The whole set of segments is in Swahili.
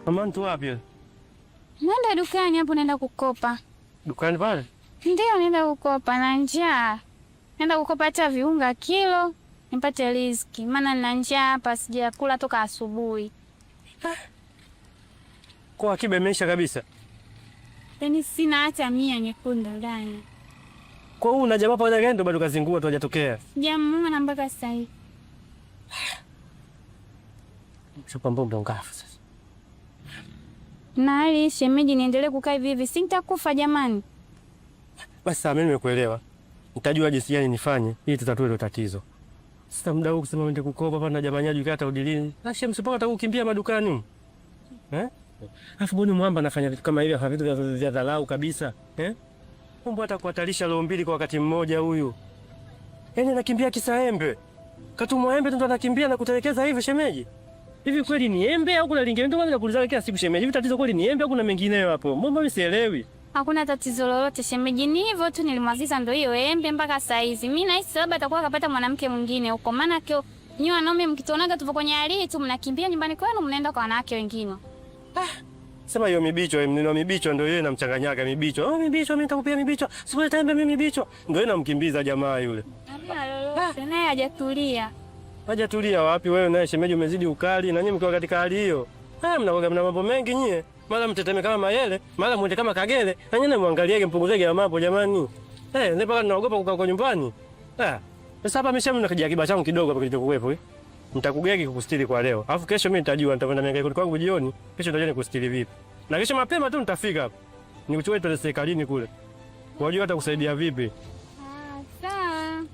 Mama mtu wapi? Nenda dukani hapo, naenda kukopa. Dukani pale? Ndio, naenda kukopa na njaa. Naenda kukopa hata viunga kilo, nipate riziki. Maana nina njaa hapa, sijakula toka asubuhi. Kwa akiba imeisha kabisa. Yaani sina hata 100 nyekundu ndani. Kwa hiyo unaja hapa kwa gani ndo bado kazingua tu hajatokea? Sijamuona mpaka sasa hivi. Shopambo ndo ngafu sasa. Na hali shemeji niendelee kukaa hivi hivi, sintakufa jamani. Basi sasa mimi nimekuelewa. Nitajua jinsi gani nifanye ili tutatue hilo tatizo. Sasa muda huu kusema uende kukopa hapa na jamanyaji kata udilini. Acha msipaka atakukimbia madukani. Alafu boni mwamba anafanya vitu kama hivi, vitu vya dharau kabisa. Mungu atakuhatarisha roho mbili kwa wakati mmoja huyu. Yaani anakimbia kisa embe. Katumwa embe ndo anakimbia na kutelekeza hivi shemeji. Hivi kweli ni embe au kuna lingine? Ndio maana nakuuliza kila siku shemeji. Hivi tatizo kweli ni embe au kuna mengineyo hapo? Mbona mimi sielewi? Hakuna tatizo lolote shemeji, ni hivyo tu nilimwagiza ndio hiyo embe mpaka saa hizi. Mimi nahisi labda atakuwa akapata mwanamke mwingine huko. Maana kio nyinyi wanaume mkitonaga tupo kwenye hali tu mnakimbia nyumbani kwenu mnaenda kwa wanawake wengine. Sema hiyo mibicho, mneno mibicho ndio yeye namchanganyaga mibicho. Oh mibicho, mimi nitakupia mibicho. Sio tembe mimi mibicho. Ndio yeye namkimbiza jamaa yule. Hapana lolote, naye hajatulia. Hajatulia wapi wewe naye shemeji umezidi ukali na nyinyi mkiwa katika hali hiyo. Mnaoga mna mambo mengi nyie. Mara mteteme kama mayele, mara mwende kama kagele. Na nyinyi muangaliege mpunguzege ya mambo jamani. Ndio paka naogopa kukaa kwa nyumbani. Sasa hapa mimi na kijakiba changu kidogo hapa kilichokuwepo. Nitakugegi kukustiri kwa leo. Alafu kesho mimi nitajua nitakwenda mihangaiko kwangu jioni. Kesho nitajua nikustiri vipi. Na kesho mapema tu nitafika hapa. Nikuchukue twende serikalini kule. Wajua hata kusaidia vipi. Sawa.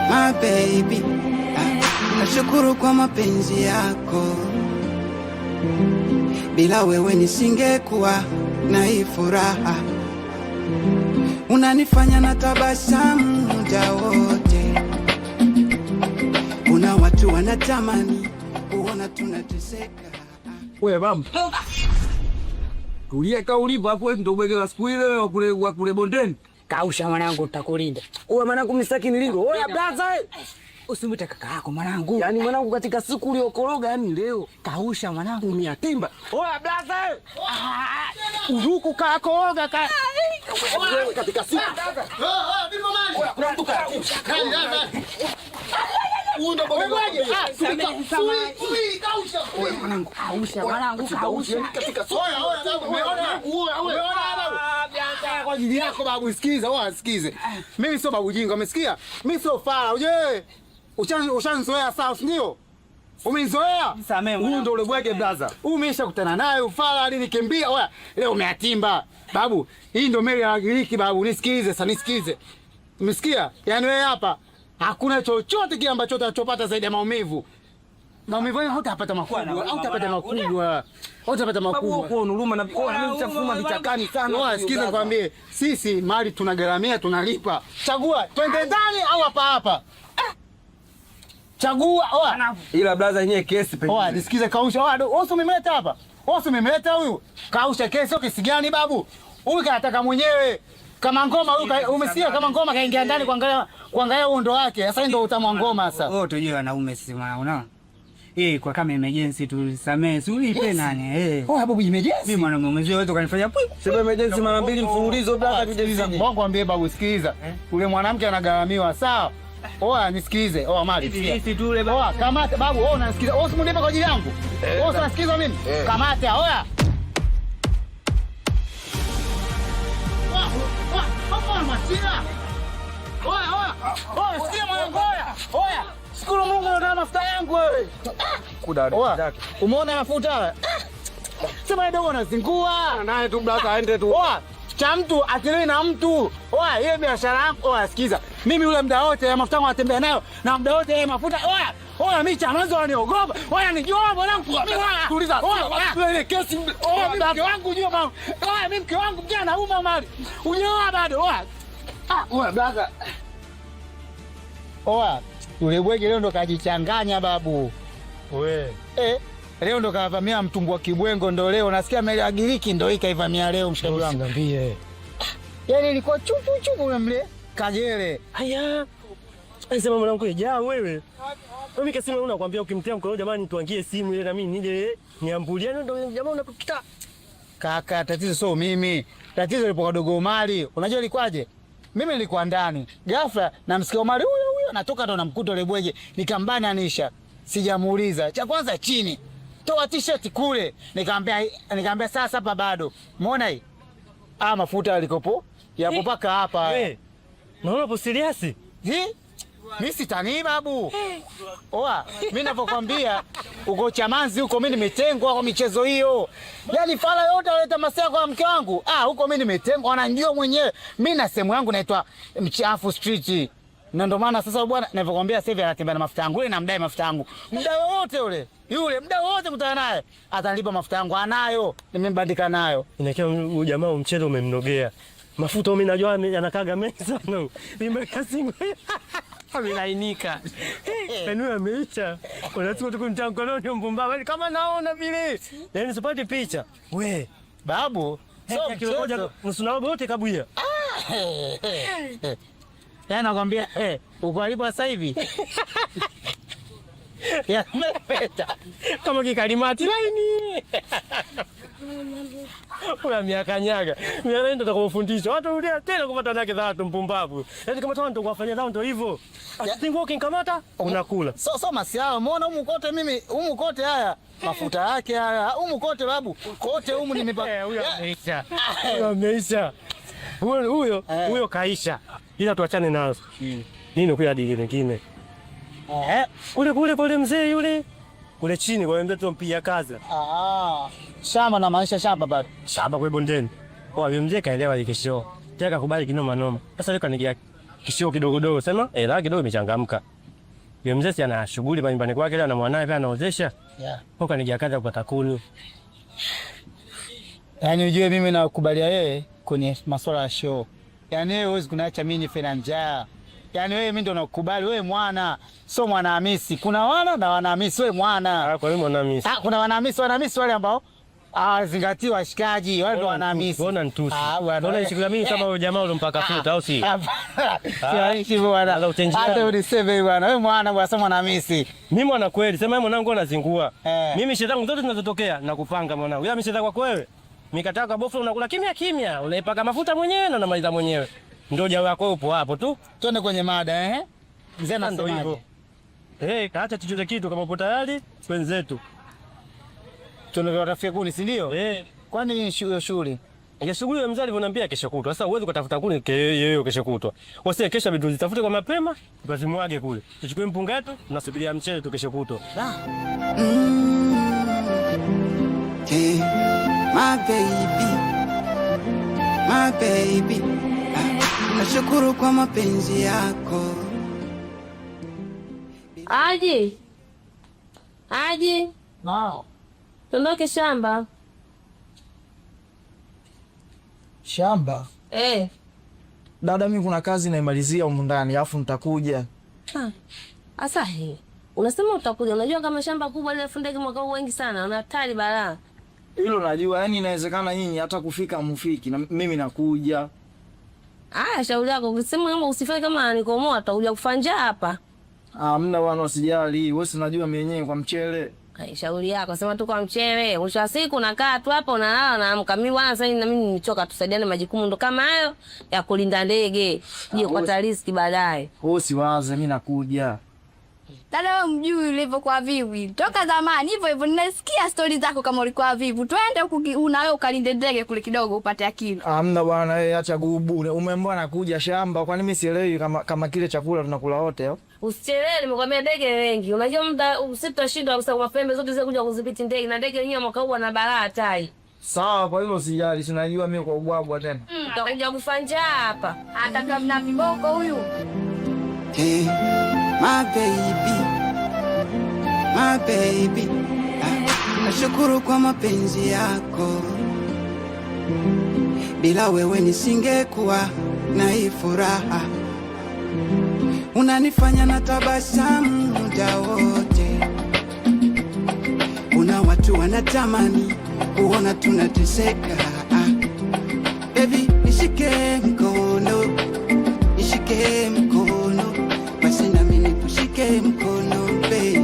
My baby, nashukuru kwa mapenzi yako. Bila wewe nisingekuwa na hii furaha. Unanifanya na tabasamu muda wote. Kuna watu wanatamani kuona tunateseka. Wewe mama. Tulie kaulipo hapo ndio ubwege siku ile wa kule bondeni. Kausha mwanangu utakulinda. Wewe mwanangu msitaki nilingo. Oya blaza. Usimwite kaka yako mwanangu. Yaani mwanangu katika siku uliyokoroga yani leo. Kausha mwanangu umiatimba. Oya blaza. Uruku kakoroga ka. Wewe katika siku. Vipi mama? Kuna mtu kausha. Undo boga. Wewe mwanangu kausha. Katika siku. Umeona kwa ajili yako babu, sikiza, sikize. Mimi sio babu jinga, umesikia? Mimi sio fara, uje. Ushanzoea sawa, ndio? Umenizoea? Huyu ndio ule bwege brother. Umeshakutana naye ufala alinikimbia. Oya, leo umeatimba. Babu, hii ndio meli ya Giriki babu, nisikize, sasa nisikize. Umesikia? Yaani wewe hapa hakuna chochote kile ambacho utachopata zaidi ya maumivu. Maumivu hayo hutapata makubwa, hutapata makubwa. Hutapata makubwa. Kwa huruma na mimi nitafuma vichakani sana. Oya, sikiza nikwambie, sisi mali tunagharamia, tunalipa. Chagua, twende ndani au hapa. Chagua, oya. Ila blaza yenyewe kesi pekee. Oya, nisikize kausha. Oya, wewe umemleta hapa. Wewe umemleta huyu. Kausha kesi kesi gani babu? Huyu kanataka mwenyewe. Kama ngoma huyu umesikia kama ngoma kaingia ndani kuangalia uondo wake. Sasa ndio utamu ngoma sasa. Wewe tujue wanaume sisi unaona? Kwa kama emergency tulisamee, si ulipe nani? Oh, babu emergency. Mimi mwanaume mzee wewe kanifanya pui. Sema emergency mara mbili mfululizo blaza tujeleza. Mungu ambie babu sikiliza. Ule mwanamke anagharamiwa, sawa? Oa nisikize. Oa mali. Sisi tu ule babu. Oa kamata babu, unasikiza. Wewe usimnipe kwa ajili yangu. Wewe unasikiza mimi? Kamata, oa. sikia mwanangu oya. Shukuru Mungu na mafuta yangu wewe. Kudada. Umeona mafuta? Sema dogo anazingua. Naye tu brother aende tu. Cha mtu atili na mtu. Hiyo biashara yako. Sikiza. Mimi yule muda wote ya mafuta yangu natembea nayo na muda wote ya mafuta. Mimi chamazo waniogopa. Nijua mwanangu. Tuliza. Ile kesi. Mke wangu jua mama. Mimi mke wangu mjana anauma mali. Unyoa bado. Brother. Yule bwege leo ndo kajichanganya babu. Leo ndo kavamia mtumbwa kibwengo ndo leo. Nasikia meli ya Giriki ndo ikaivamia leo mshauri wangu. Niambie. Yaani ilikuwa chupu mle kagere. Haya. Sema mwanangu ijaa wewe. Mimi kasema unakwambia ukimtia mkono jamani tuangie simu ile na mimi nije niambuliane ndo jamaa unapita. Kaka tatizo sio mimi. Tatizo lipo kwa dogo Omari. Unajua ilikwaje? Mimi nilikuwa ndani. Ghafla namsikia Omari huyo anatoka ndo namkuta ile bwege. Nikambana anisha. Sijamuuliza. Cha kwanza chini. Toa t-shirt kule. Nikamwambia sasa hapa bado. Umeona hii? Mafuta yalikopo. Yapo paka hapa. Naona upo serious? Mimi sitani babu. Mimi ninapokuambia uko Chamanzi huko mimi nimetengwa kwa michezo hiyo. Yaani fala yote aleta masaa kwa mke wangu. Huko mimi nimetengwa wanajua mwenyewe. Mimi na sehemu yangu naitwa Mchafu Street. Na ndio maana sasa bwana ninapokuambia sasa hivi anatembea na mafuta yangu. Yule namdai mafuta yangu. Muda wote yule muda wote mtana naye atanipa mafuta yangu anayo. Nimembandika nayo. Inakia jamaa mchele umemnogea. Mafuta mimi najua yanakaga mengi sana. Nimekasinga. Amelainika. Eneo ameisha. Unataka tukumtia mkononi mpumbavu kama naona vile. Yaani sipati picha. Babu, kilo moja nusu na wote kabuia. Yaani nakwambia uko alipo sasa hivi. Umepeta. Kama kikalimati laini. Una miaka nyaga. Mimi ndio nitakufundisha. Watu ulia tena kupata nake za watu mpumbavu. Yaani kama watu kuwafanyia nao ndio hivyo. Asingo kinkamata unakula. So masiao umeona humu kote haya mafuta yake haya. Humu kote babu. Kote humu nimepaka. Huyo ameisha. Huyo kaisha. Ila tuachane nazo. Nini kwa dili nyingine? Kule mzee yule. Kule chini kwa mzee tumpia kazi. Shamba na maisha shamba bado. Shamba kwa bondeni. Mzee kaelewa ile kesho. Teka kubali kinoma noma. Sasa leo kanigia kisho kidogo sema la kidogo imechangamka. Yule mzee si ana shughuli nyumbani kwake leo na mwanae pia anaozesha. Huko kanigia kazi kupata kuni. Yaani ujue mimi nakubalia yeye kwenye masuala ya show. Yaani wewe huwezi kuniacha mimi nife na njaa. Yaani wewe mimi ndo nakukubali wewe mwana, sio mwana Hamisi. Kuna wana na wana Hamisi wewe mwana. Kwa hiyo mwana Hamisi. Kuna wana Hamisi wale ambao zingatiwa washikaji, wale ndo wana Hamisi. Mbona nitusi? Mbona ishikila mimi kama yule jamaa ulimpaka futa au si? Si bwana. Hata uniseme bwana, wewe mwana bwana, sio mwana Hamisi. Mimi mwana kweli, sema wewe mwanangu unazingua. Mimi shida zangu zote zinazotokea na kupanga mwanangu. Yeye ameshida kwako wewe. Mikataka bofu unakula kimya. Unaipaka mafuta mwenyewe na unamaliza mwenyewe. Ndio jawa yako upo hapo tu. Twende kwenye mada Mzee na ndio hivyo. Kaacha chochote kitu kama upo tayari wenzetu. Tunatafia kuni si ndio? Kwani ni shughuli? Ile shughuli mzee alivyoniambia kesho kutwa. Sasa uweze kutafuta kuni yeye kesho kutwa. Wasi kesho vitu zitafute kwa mapema, tukazimwage kule. Tuchukue mpunga wetu, tunasubiria mchele tu kesho kutwa. My baby. Nashukuru kwa mapenzi yako. Aje. Tundoke shamba. Shamba? Dada, mimi kuna kazi naimalizia humu ndani, alafu nitakuja. Asa unasema utakuja, unajua kama shamba kubwa lile fundeke mwaka huu wengi sana, una hatari balaa. Hilo najua, yani inawezekana nyinyi hata kufika mufiki na mimi nakuja. Shauri yako, ukisema kama usifanye kama nikomoa utakuja kufanja hapa. Mna bwana usijali, wewe unajua mimi mwenyewe kwa mchele. Shauri yako, sema tu kwa mchele. Mwisho wa siku unakaa tu hapa unalala na amka. Mimi bwana sasa na mimi nimechoka, tusaidiane majukumu ndo kama hayo ya kulinda ndege. Je, kupata riziki baadaye. Wewe usiwaze, mimi nakuja. Dada wewe mjui ulivyokuwa vivu. Toka zamani hivyo hivyo ninasikia stori zako kama ulikuwa vivu. Twende huku una wewe ukalinde ndege kule kidogo upate akili. Hamna bwana, wewe acha gubule. Umeambiwa nakuja shamba, kwani mimi sielewi kama kile chakula tunakula wote. Usichelewe, nimekwambia ndege wengi. Unajua muda usitoshinda kwa sababu mapembe zote zile kuja kudhibiti ndege na ndege yenyewe mwaka huu ana balaa tai. Sawa, kwa hilo sijali, tunajua mimi kwa ubwabwa tena. Utakuja kufanja hapa. Hata kama na viboko huyu. Hey, my baby, my baby, nashukuru kwa mapenzi yako, bila wewe nisingekuwa na hii furaha, unanifanya na tabasamu muda wote, kuna watu wanatamani kuona tunateseka. Baby, nishike mkono, nishike mkono, basi na mimi nikushike mkono baby.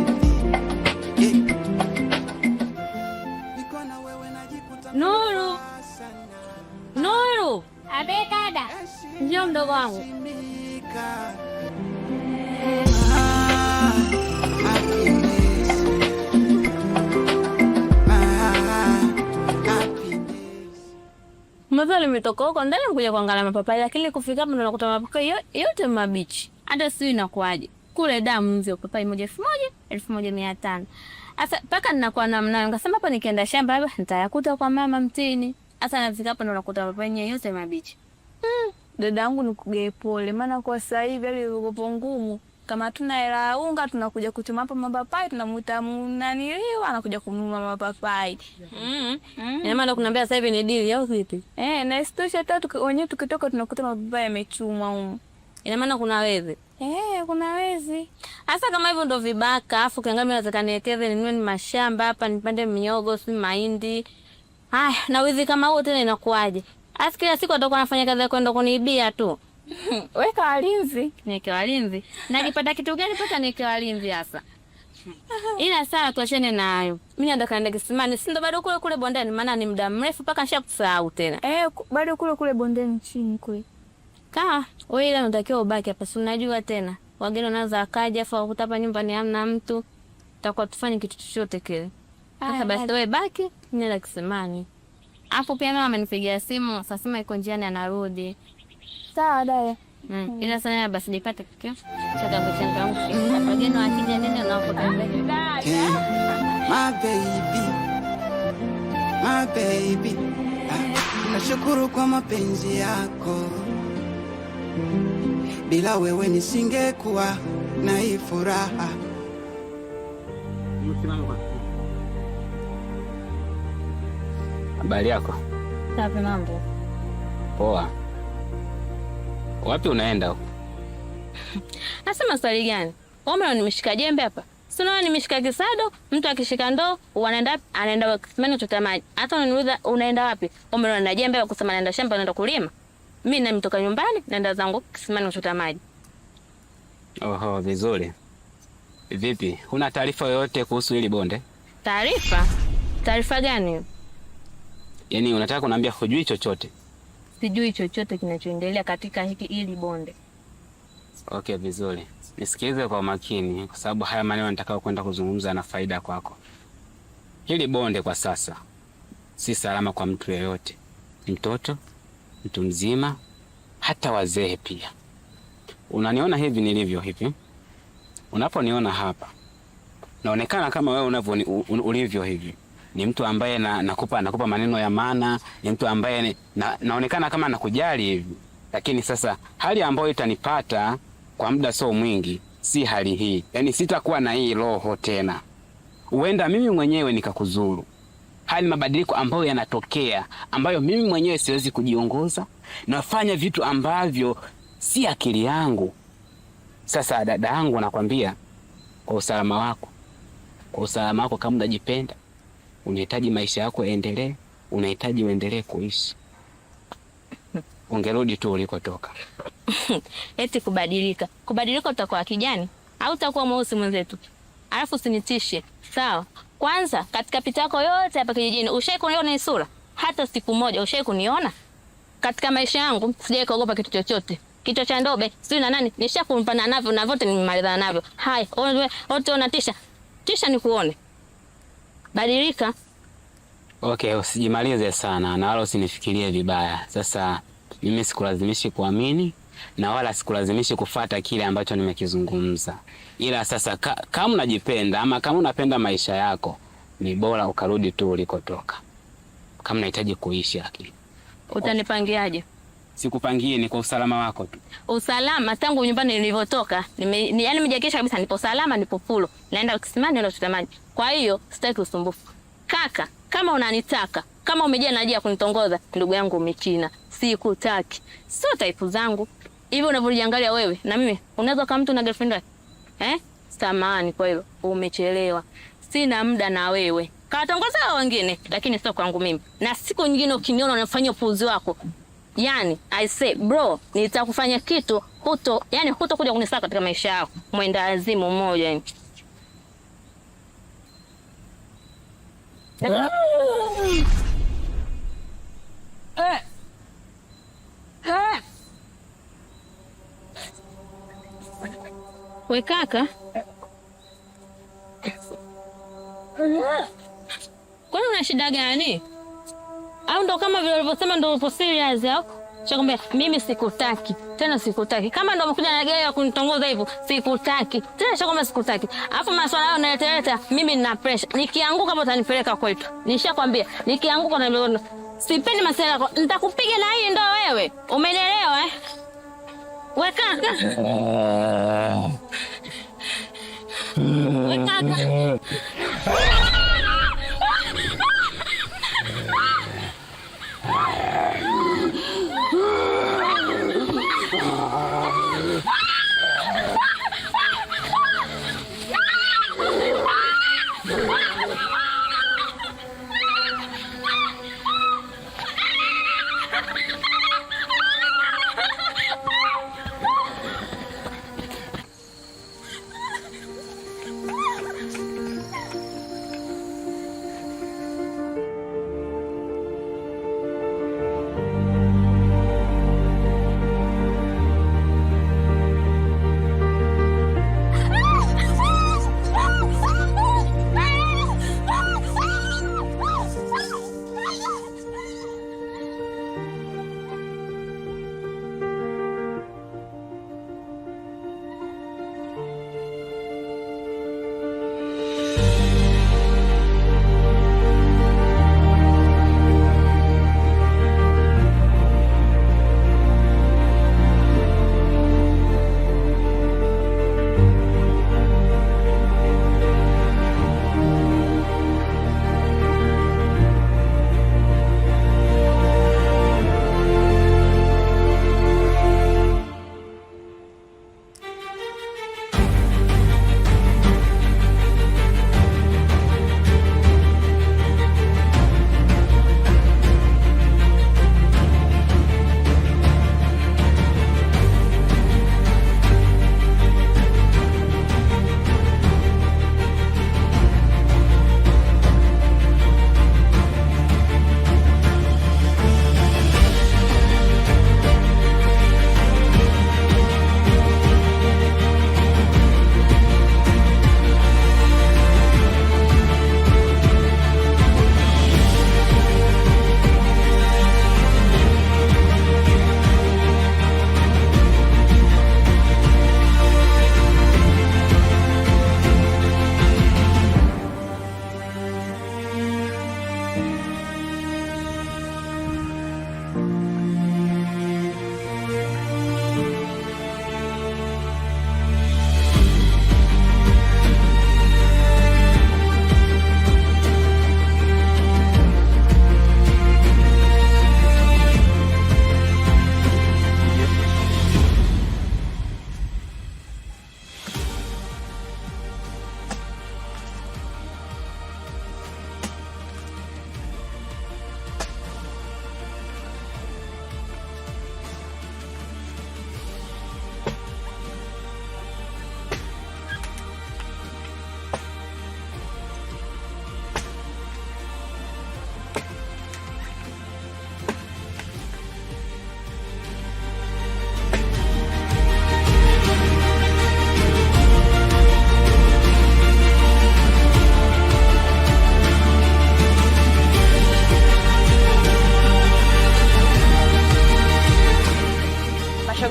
Niko na wewe najikuta Nuru. Nuru. Abe dada. Njoo mdogo wangu. Mwanzo nimetoka huko ndani kuja kuangalia mapapai, lakini kufika hapo ndo nakuta mapapai yote mabichi. Hata sio inakuaje. Kule damu nzio papai 1,000, 1,500. Sasa paka ninakuwa namna nikasema hapa nikienda shamba hapa nitayakuta kwa mama mtini. Sasa nafika hapo ndo nakuta mapapai yote mabichi. Dada yangu nikugee pole, maana kwa sasa hivi hali iko ngumu. Kama tuna hela unga tunakuja kutuma hapo mapapai, tunamuita mnaniliwa anakuja kununua mapapai. Ina maana kuniambia sasa hivi ni deal au vipi? Na isitoshe hata wenyewe tukitoka tunakuta mapapai yamechumwa huko. Ina maana kuna wezi. Kuna wezi. Hasa kama hivyo ndo vibaka, afu kiangamia nataka niwekeze ninunue ni mashamba hapa nipande miogo, si mahindi. Haya, na wezi kama huo tena inakuaje? Asi kila siku atakuwa anafanya kazi ya kwenda kuniibia tu. Weka walinzi. Niweke walinzi. Na nipata kitu gani pata niweke walinzi hasa? Ila sawa tuachane na hayo. Mimi nataka niende kisimani. Si ndo bado kule bondeni, maana ni muda mrefu mpaka nishakusahau tena. Bado kule bondeni chini kule. Kaa, wewe ila unatakiwa ubaki hapa. Si unajua tena. Wageni wanaweza akaja afa wakuta hapa nyumbani hamna mtu. Tutakuwa tufanye kitu chochote kile. Sasa basi wewe baki, nenda kisimani. Hapo pia mama amenipigia simu, sasa iko njiani anarudi. Sawa dada. Ila sana basi nipate kikio. Chaka kuchangamka. Wageni wakija nini unapokwenda? My baby, my baby, nashukuru kwa mapenzi yako, bila wewe nisingekuwa na hii furaha. Habari yako? Safi mambo. Poa. Wapi unaenda huko? Nasema swali gani? Wewe nimeshika jembe hapa. Si unaona nimeshika kisado, mtu akishika ndoo, anaenda kisimani kuchota maji. Hata unaniuliza unaenda wapi? Wewe unaenda jembe au kusema naenda shamba naenda kulima? Mimi nimetoka nyumbani naenda zangu kisimani kuchota maji. Oho, vizuri. Vipi? Huna taarifa yoyote kuhusu hili bonde? Taarifa? Taarifa gani? Yaani unataka kuniambia hujui chochote? Sijui chochote kinachoendelea katika hili bonde. Okay, vizuri. Nisikilize kwa makini kwa sababu haya maneno nitakao kwenda kuzungumza na faida kwako. Hili bonde kwa sasa si salama kwa mtu yeyote. Mtoto, mtu mzima, hata wazee pia. Unaniona hivi nilivyo hivi? Unaponiona hapa, naonekana kama wewe ulivyo hivi. Ni mtu ambaye nakupa maneno ya maana, ni mtu ambaye naonekana kama nakujali hivi. Lakini sasa hali ambayo itanipata kwa muda sio mwingi, si hali hii. Yaani sitakuwa na hii roho tena. Huenda mimi mwenyewe nikakuzuru. Hali mabadiliko ambayo yanatokea, ambayo mimi mwenyewe siwezi kujiongoza, nafanya vitu ambavyo si akili yangu. Sasa dada yangu nakwambia, kwa usalama wako kama unajipenda, unahitaji maisha yako yaendelee, unahitaji uendelee kuishi, ungerudi tu ulikotoka. Eti kubadilika. Kubadilika utakuwa kijani au utakuwa mweusi mwenzetu? Alafu usinitishe. Sawa? Kwanza katika pita yako yote hapa kijijini, ushawahi kuniona ni sura? Hata siku moja ushawahi kuniona? Katika maisha yangu sijawahi kuogopa kitu chochote. kichwa cha ndobe, sio na nani, nishakumpana navyo na vote nimemalizana navyo. Hai, wote unatisha. Tisha nikuone. Badilika. Okay, usijimalize sana na wala usinifikirie vibaya. Sasa mimi sikulazimishi kuamini na wala sikulazimishi kufuata kile ambacho nimekizungumza. Ila sasa kama unajipenda ama kama unapenda maisha yako, ni bora ukarudi tu ulikotoka. Kama unahitaji kuishi lakini. Utanipangiaje? Sikupangie, ni kwa usalama wako tu. Usalama tangu nyumbani nilivyotoka, yani nimejihakikisha kabisa nipo salama, nipo fulo. Naenda kisimani naenda kuchota maji. Kwa hiyo sitaki usumbufu. Kaka, kama unanitaka, kama umejia na haja kunitongoza, ndugu yangu umechina. Sikutaki. Sio type zangu. Hivi unavyojiangalia wewe na mimi, unaweza kama mtu na girlfriend wake? Samahani kwa hilo. Umechelewa. Sina muda na wewe. Kawatongoza wengine, lakini sio kwangu mimi. Na siku nyingine ukiniona unafanya upuuzi wako, yani I say bro, nitakufanya kitu huto kuja kunisaka katika maisha yako. Mwenda azimu mmoja yani. We kaka, kwani una shida gani? Au ndo kama vile ulivyosema ndo upo serious yako? Chakwambia mimi sikutaki. Tena sikutaki. Kama ndo umekuja na gari ya kunitongoza hivyo, sikutaki. Tena chakwambia sikutaki. Alafu maswala yao naleteleta, mimi nina pressure. Nikianguka hapo utanipeleka kwetu. Nishakwambia, nikianguka na sipendi maswala yako. Nitakupiga na hii ndo wewe. Umeelewa eh? We kaka. We kaka.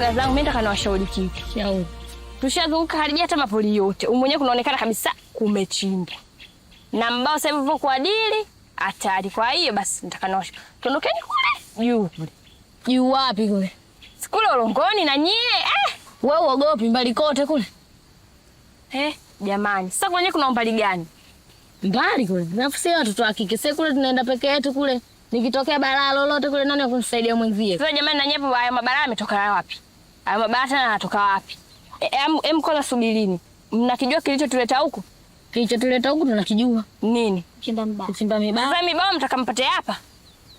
mashoga zangu, mimi nataka niwashauri kitu. Shauri. Tushazunguka karibia hata mapoli yote. Mwenyewe kunaonekana kabisa kumechimba. Na mbao sasa hivi kwa adili hatari. Kwa hiyo basi nataka niwashauri. Tuondokeni kule juu. Juu wapi kule? Sikule Ulongoni na nyie. Wewe uogopi mbali kote kule? Jamani. Sasa kwenye kuna mbali gani? Mbali kule. Nafsi watoto wa kike. Sasa kule tunaenda peke yetu kule. Nikitokea balaa lolote kule nani akunisaidia mwenzie? Sasa jamani, na nyepo haya mabalaa yametoka wapi? Haya mabalaa tena yanatoka wapi? Kwanza subirini. Mnakijua kilichotuleta huku? Kilichotuleta huku tunakijua. Nini? Kuchimba mbao. Kuchimba mibao. Sasa mibao mtakampate hapa?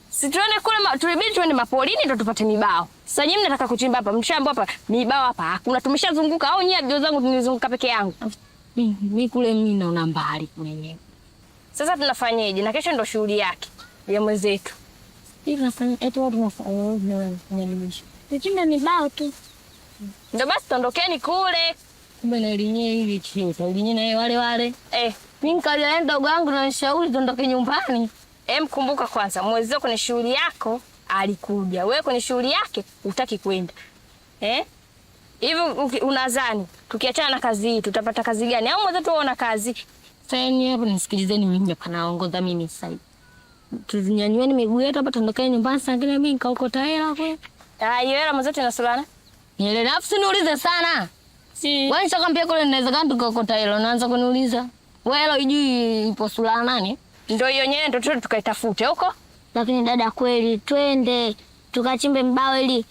Si tuende kule tulibidi tuende mapolini ndo tupate mibao. Sasa nyinyi mnataka kuchimba hapa, mshambo hapa, mibao hapa hakuna, tumeshazunguka au nyie ndio zangu nilizunguka peke yangu. Mimi kule mimi naona mbali mwenyewe. Sasa tunafanyaje? Na kesho ndo shughuli yake ya mwenzetu. Hivi tunafanya watu tunafanya tuchimbe mibao tu. Ndio basi tuondokeni kule. Kumbe na linye hili chio, linye na wale. Mimi kaja ndogo yangu na nishauri tuondoke nyumbani. Kumbuka kwanza mwenzio kwenye shughuli yako alikuja. Wewe kwenye shughuli yake hutaki kwenda. Hivi unadhani tukiachana na kazi hii tutapata kazi gani? Au mwanzo tuona kazi? Sasa ni hapo nisikilizeni mimi hapa naongoza mimi sasa. Tunyanyweni miguu yetu hapa tuondokeni nyumbani sasa ngine mimi nikaokota hela kule. Hiyo hela mwanzo tunasulana. Niele nafsi niulize sana. Si. Wewe nishakwambia kule ninaweza kama tukaokota hela unaanza kuniuliza. Wewe hela hujui ipo sulana nani? Ndio hiyo nyenye ndio tukaitafute huko. Lakini dada kweli twende tukachimbe mbao ili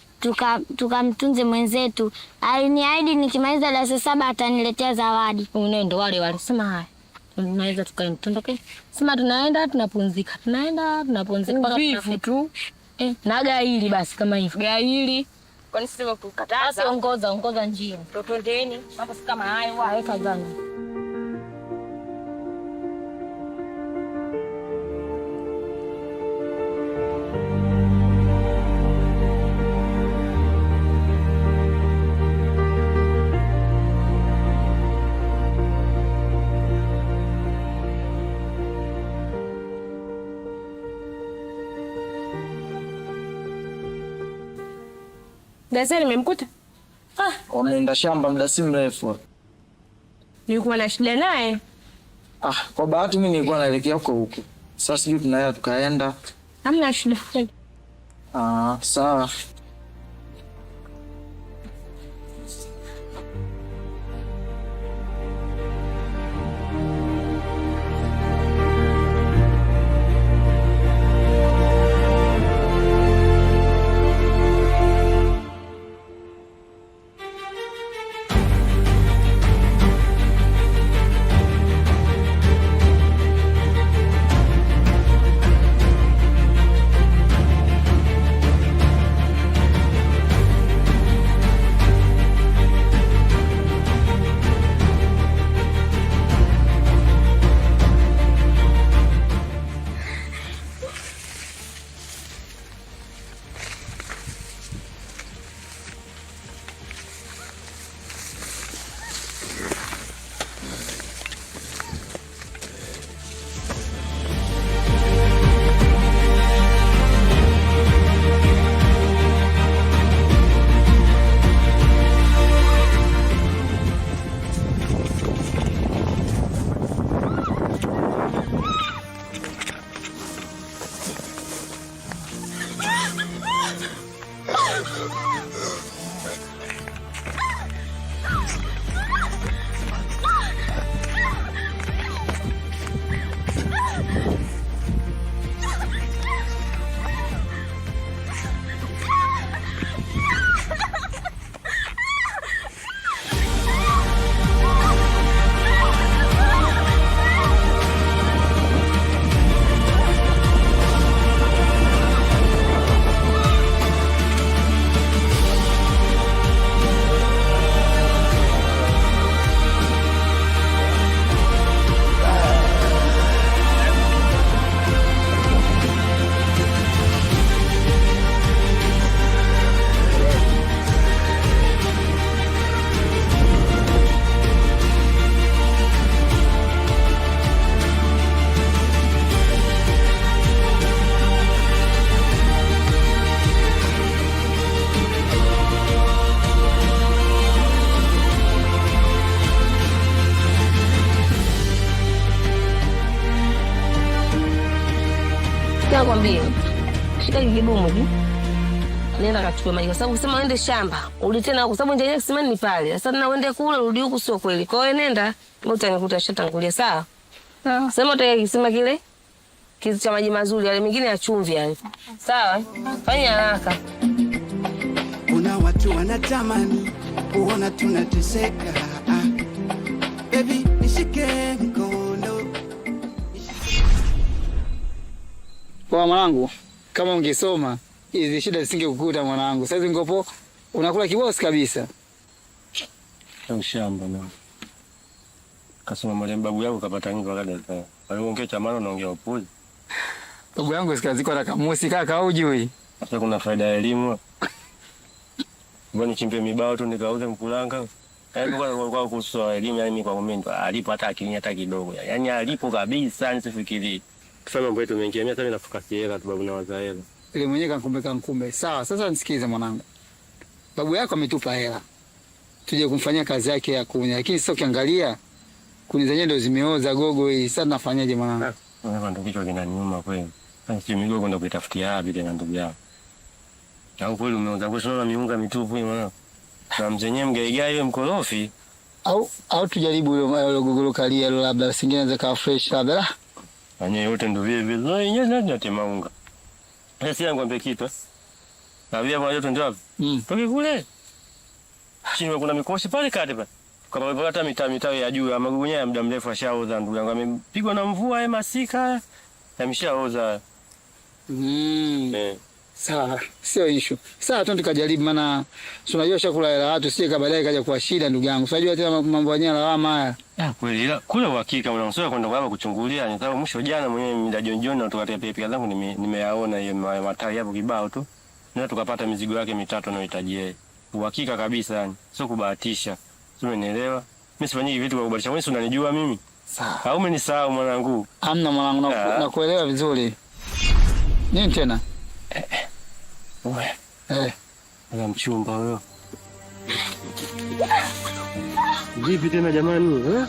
tukamtunze mwenzetu. Aliniahidi nikimaliza darasa 7 ataniletea zawadi. Unaenda wale sema haya. Tunaweza tukaondoke. Sema tunaenda tunapumzika. Tunaenda tunapumzika mpaka vifu tu. Na gari basi kama hivyo. Gari. Kwani sisi tukukataza? Basi ongoza njia. Twendeni. Mambo si kama hayo waweka zangu. Dazeli nimemkuta. Unaenda shamba muda si mrefu. Nilikuwa na shida naye. Kwa bahati mimi nilikuwa naelekea huko. Sasa sijui tunaenda tukaenda. Hamna shida. Sawa. nikwambie. Shika kidumu tu. Nenda kachukue maji kwa sababu ukisema uende shamba, urudi tena kwa sababu nje ya kisimani ni pale. Sasa na uende kule urudi huku sio kweli. Kwa hiyo nenda, utanikuta shatangulia sawa? Sawa. Sema utake kisima kile kitu cha maji mazuri, yale mengine ya chumvi yale. Sawa? Fanya haraka. Kuna watu wanatamani kuona tunateseka. Baby, nishike mkono. Kwa mwanangu, kama ungesoma hizi shida zisingekukuta mwanangu. Sasa ngopo unakula kibosi kabisa. Shamba na. Kasema mwalimu babu yako kapata nini wakati sasa. Aliongea cha maana unaongea upuzi. Babu yangu sikaziko na kamusi kaka hujui. Sasa kuna faida ya elimu. Mbona chimpe mibao tu nikauze mkulanga. Kwa kuhusu elimu yani kwa momento alipo hata akili hata kidogo. Yaani alipo kabisa nisifikiri. Tufanye mambo yetu mengi. Mimi hata nafuka hela tu babu na wazaela. Ile mwenyewe kankumbe. Sawa, sasa nisikize mwanangu. Babu yako ametupa hela. Tuje kumfanyia kazi yake ya kuni. Lakini sio kiangalia kuni zenyewe ndio zimeoza gogo hii. Sasa nafanyaje mwanangu? Wewe ndio kichwa kinaniuma kweli. Sasa migogo ndio kuitafutia wapi tena ndugu yako? Au kweli umeanza kusoma miunga mitupu hii mwanangu? Na mzenye mgaigai yule mkorofi au tujaribu ile gogoro kalia labda singine za ka fresh labda. Anye yote ndio vile vile. No yenyewe ndio tema unga. Sasa yangu ambe kitu. Na vile moja tu ndio hapo. Toke kule. Chini kuna mikosi pale kade pale. Kama hivyo hata mitaa ya juu ya magugu ya muda mrefu ashaoza ndugu yangu amepigwa na mvua ya masika yameshaoza. Sawa, sio issue. Sawa tu tukajaribu maana tunajua chakula la watu sije baadaye kaja kuwa shida ndugu yangu. Unajua tena mambo yenyewe lawama haya. Kweli ila kule uhakika unamsoa kwenda kwa kuchungulia ni sababu mwisho jana mwenyewe mida jioni na tukatia pepe zangu nimeyaona hiyo matai hapo kibao tu. Na tukapata mizigo yake mitatu anayohitaji yeye. Uhakika kabisa yani. Sio kubahatisha. Sio umenielewa? Mimi sifanyi hivi vitu kwa kubahatisha. Wewe unanijua mimi? Sawa. Au umenisahau mwanangu? Hamna mwanangu nakuelewa vizuri. Nini tena? Wewe. Ana mchumba wewe. Vipi tena jamani?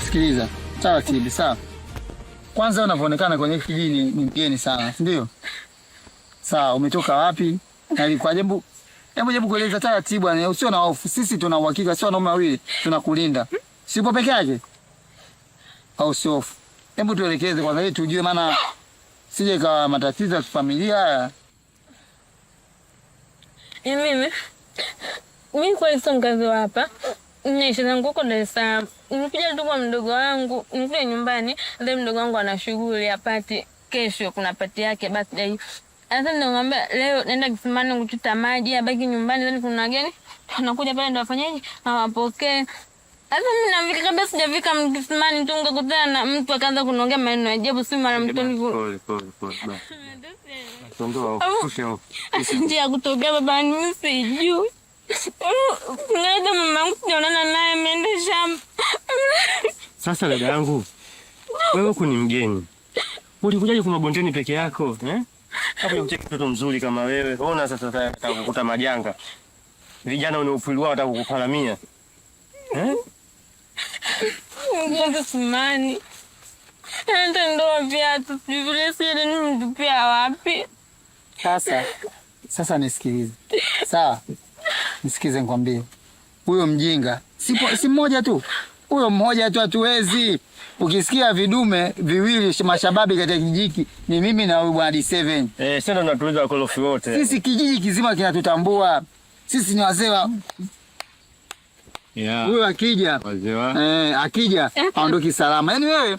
Sikiliza. Sawa Tibi, sawa. Kwanza unavyoonekana kwenye kijiji ni mgeni sana, si ndio? Sawa, umetoka wapi? Na kwa jambo hebu kueleza taratibu yani usio na hofu. Sisi tuna uhakika sio wanaume wawili tunakulinda. Sipo peke yake. Au sio hofu. Hebu tuelekeze kwanza ili tujue maana sije kwa matatizo ya familia haya. Mimi kwa hiyo mkazi wa hapa. Naishi zangu huko Dar es Salaam. Nikuja tu kwa mdogo wangu, nikuja nyumbani, ndio mdogo wangu ana shughuli apati kesho kuna pati yake birthday. Sasa ndio ngambia leo nenda kisimani kuchota maji, abaki nyumbani then kuna gani? Anakuja pale ndio afanyaje? Awapokee. Sasa mimi nafika kabla sijafika kisimani tu ngakutana na mtu akaanza kuniongea maneno ya ajabu si mara mtu pole. Ndio kutokea baba mimi sijui. Nenda mamangu tunaonana naye ameenda shamba. Sasa dada yangu, wewe huku ni mgeni. Ulikujaje kwa mabondeni peke yako, Hapo ni mtoto mzuri kama wewe. Ona sasa nataka kukuta majanga. Vijana wenye ufuli wao wataka kukufahamia. Ngoja simani. Nenda ndoa viatu, vile sile ni mtupia wapi? Sasa nisikilize. Sawa. Nisikize nikwambie. Huyo mjinga si mmoja tu. Huyo mmoja tu hatuwezi. Ukisikia vidume viwili mashababi katika kijiji ni mimi na huyu bwana D7. Sasa ndo tunatuliza wakorofi wote. Sisi kijiji kizima kinatutambua. Sisi ni wazee wa Huyo akija. Akija aondoki salama. Yaani wewe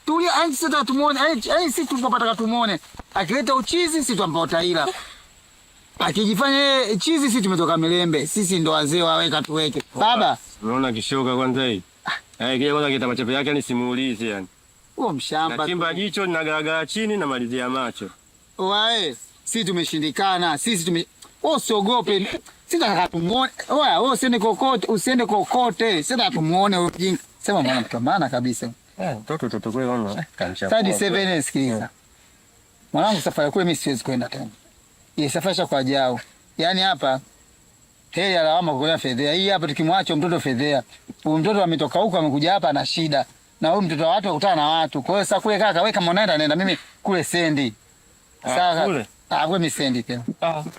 tulia, yani sisi tumuone, yani sisi tulipopata tumuone. Akileta uchizi sisi tutampa utaila. Akijifanya chizi sisi tumetoka Milembe. Sisi ndo wazee waweka tuweke. Baba, unaona kishoka kwanza hii. Kile kwanza kita machepe yake ni simulizi yani. Huo mshamba. Na chimba jicho ninagaragara chini na malizia macho. Wae, sisi tumeshindikana. Wewe usiogope. Sisi tunataka tumuone. Wewe usiende kokote. Sisi tunataka tumuone huyo mjinga. Sema mwana mtamana kabisa. Mtoto kwa hiyo kanisha. Sadi 7 sikiliza. Mwanangu safari kule mimi siwezi kwenda tena. Ile safari kwa jao. Yaani hapa heri alawama kwa fedhea. Hii hapa tukimwacha mtoto fedhea. Huyu mtoto ametoka huko amekuja hapa na shida. Na huyu mtoto wa watu akutana na watu. Kwa hiyo sasa kule kaka wewe kama unaenda nenda, mimi kule sendi. Sasa kule. Kule mimi sendi tena.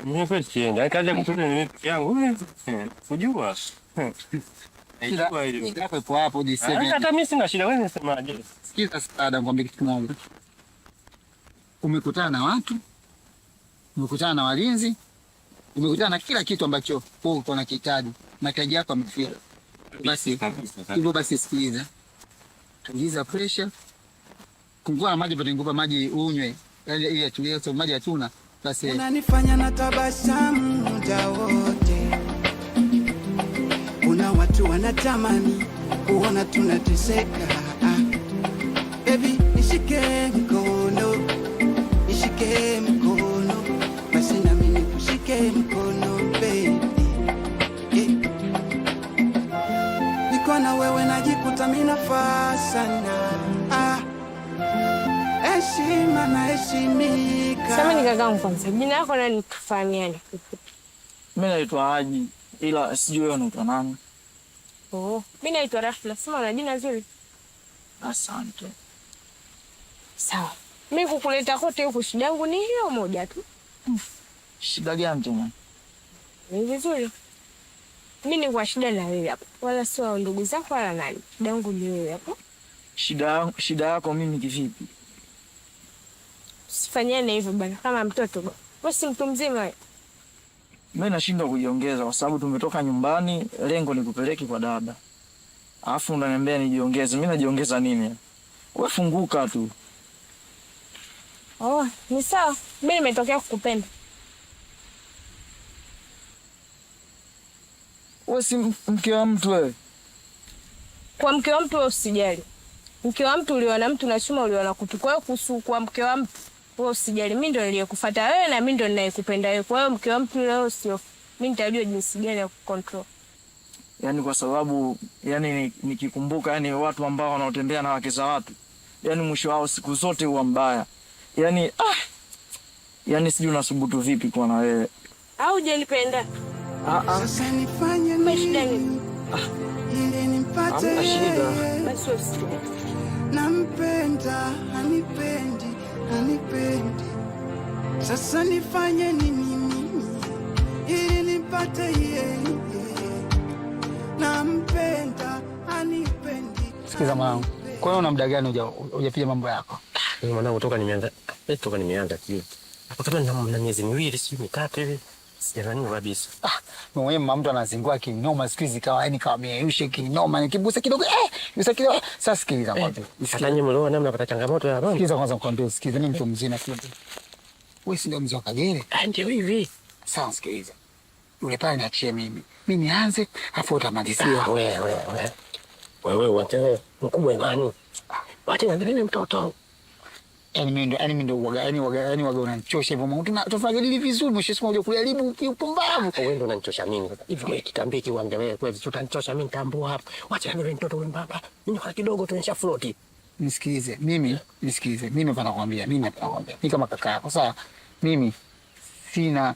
Mimi kweli sienda. Kaja kutoka ni mimi yangu. Kujua. Hapo ipo hapo D7. Hata mimi sina shida, wewe unasemaje? Sikiza sada ngombe kitu kimoja. Umekutana na watu, umekutana na walinzi, umekutana na kila kitu ambacho wewe uko na kihitaji. Mahitaji yako yamefika. Basi hivyo basi sikiliza. Tuliza pressure. Kungua na maji patengupa maji unywe. Ili atulie so maji hatuna. Basi unanifanya na tabasamu muda wote. Kuna watu wanatamani kuona tunateseka. Baby, nishike mkono, basi na mimi kushike mkono baby. Niko na wewe najikuta mimi nafaa sana. Heshima na heshimika. Sema ni kaka kwanza. Jina lako nani tufahamiane? Mimi naitwa Haji ila sijui wewe unaitwa nani. Mimi naitwa Rafla. Sema una jina zuri. Asante. Sawa. Mimi kukuleta kote huku shida yangu ni hiyo moja tu. Shida gani tena? Ni vizuri. Mimi ni kwa shida na wewe hapo. Wala sio ndugu zako wala nani. Shida yangu ni wewe hapo. Shida yako mimi kivipi? Usifanyane hivyo bana kama mtoto bwana. Wewe si mtu mzima wewe. Mimi nashindwa kujiongeza kwa sababu tumetoka nyumbani, lengo ni kupeleki kwa dada. Alafu unaniambia nijiongeze. Mimi najiongeza nini? Wewe funguka tu. Ni sawa. Mimi nimetokea kukupenda. Wewe si mke wa mtu wewe. Kwa mke wa mtu wewe usijali. Mke wa mtu uliona mtu na chuma uliona kutu. Kwa hiyo kuhusu kwa mke wa mtu wewe usijali. Mimi ndo niliyekufuata wewe na mimi ndo ninayekupenda wewe. Kwa hiyo mke wa mtu leo sio. Mimi nitajua jinsi gani ya kucontrol. Yaani kwa sababu yani nikikumbuka yani watu ambao wanaotembea na wake za watu. Yaani mwisho wao siku zote huwa mbaya. Yaani sijui unasubutu vipi kwa na wewe. Au hujanipenda? Sasa nifanye nini? Ili nimpate. Hamna shida. Basi usijali. Nampenda, hanipendi. Sasa nifanye nini mimi? Ili nimpate yeye. Nampenda, hanipendi. Sikiza mwanangu. Kwa hiyo una muda gani hujapiga mambo yako? Mimi mwanangu toka nimeanza kile. Hapo kama na miezi miwili sio mitatu hivi. Sijafanya kabisa. Mwenye mtu anazingua kinoma siku hizi kawa yani kawa ameusha kinoma nikibusa kidogo yusa kidogo sasa sikiliza kwanza. Hata nyinyi mlio namna napata changamoto ya baba. Sikiliza kwanza mkwambie sikiliza mimi mtu mzima kidogo. Wewe si ndio mzee wa Kagere? Ndio hivi. Sasa sikiliza. Yule pale niachie mimi. Mimi nianze afu utamalizia. Wewe wacha mkubwa imani. Wacha na mimi mtoto. Yaani mimi ndo waga unanichosha hivyo mwangu. Tunafanya vizuri mwisho siku moja kujaribu upumbavu. Wewe ndo unanichosha mimi. Hivi kwa kitambiki kiwanja wewe kwa hivyo utanichosha mimi nitambua hapo. Wacha na mtoto wewe mbaba. Mimi kwa kidogo tunisha float. Nisikilize. Mimi nakwambia. Mimi kama kaka yako. Sawa. Mimi sina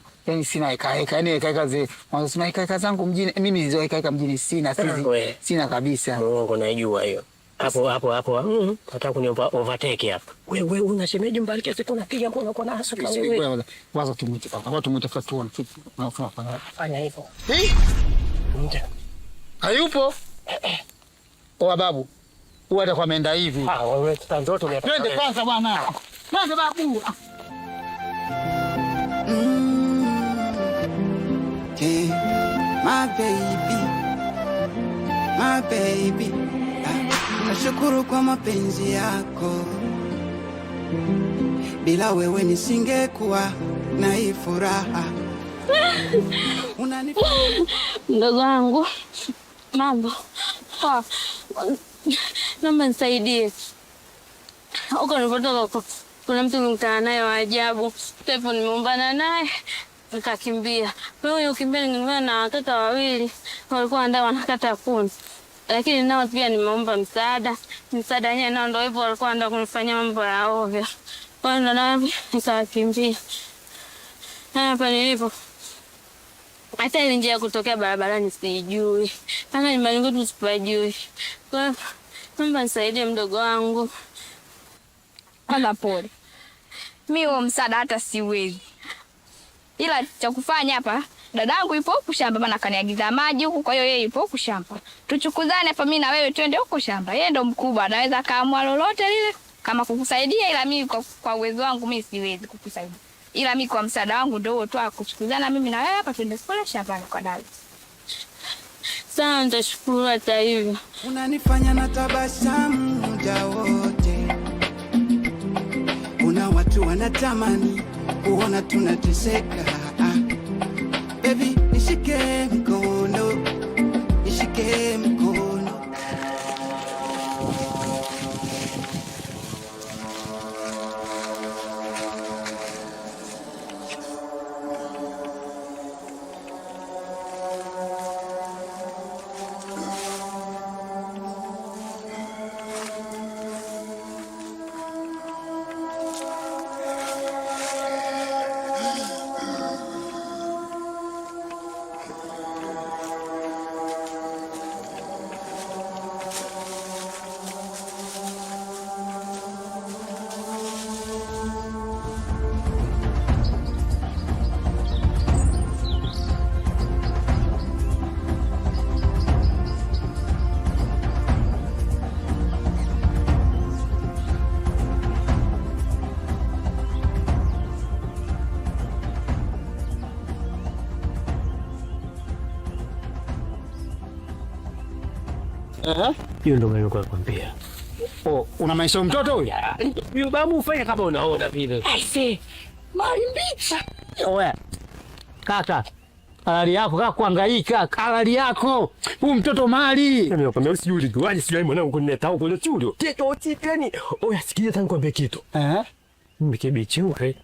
eka ze. Mwanzo sina eka zangu mjini. Mimi hizo eka mjini sina kabisa. Mungu najua hiyo. Hapo. Nataka kuniomba overtake hapo. Wewe unasemaje mbali kiasi tunapiga mbona uko na hasa wewe? Waza tumwite papa. Watu tumwite tuone. Fanya hivyo. Mje. Hayupo? Babu. Huwa atakuwa ameenda hivi. Wewe tutanzoto ni hapa. Twende kwanza bwana. Twende babu. My baby. my baby. Nashukuru kwa mapenzi yako, bila wewe nisingekuwa na hii furaha. Mdogo wangu, mambo naomba nisaidie. Huko nilipotoka kuna mtu nilikutana naye wa ajabu. Tepo nimeombana naye nikakimbia. Wewe ukimbia ningekuwa na watoto wawili walikuwa ndio wanakata kuni. Lakini nao pia nimeomba msaada. Msaada yenyewe nao ndio hivyo walikuwa ndio kunifanyia mambo ya ovyo. Kwa hiyo ndio nikakimbia. Hapa nilipo. Hata ile njia ya kutokea barabarani sijui. Hata nyumbani kwetu sipajui. Kwa hiyo naomba nisaidie mdogo wangu. Kwanza pole. Mimi huo msaada hata siwezi. Ila cha kufanya hapa, dadangu yupo huko shamba, maana kaniagiza maji huko, kwa hiyo yeye yupo huko shamba. Tuchukuzane hapa mimi na wewe twende huko shamba. Yeye ndo mkubwa, anaweza kaamua lolote lile kama kukusaidia, ila mimi kwa uwezo wangu mimi siwezi kukusaidia. Ila mimi kwa msaada wangu ndio huo tu, kuchukuzana mimi na wewe hapa twende kule shamba kwa dada. Sawa, nitashukuru hata hivyo. Unanifanya na tabasamu muda wote. Kuna watu wanatamani kuona tunateseka. Baby, nishike mkono, nishike mkono. Hiyo ndo maana nakwambia. Oh, una maisha mtoto huyu? Huyu babu ufanye kama unaona vile. Aise. Malimbicha. Oya. Kaka. Halali yako kaka kuhangaika, halali yako. Huyu mtoto mali. Mimi nakwambia usijuli tu. Waje sijui mwanangu kunileta huko ile studio. Teto titani. Oya sikia tangu kwambia kitu. Mimi kibichi wewe.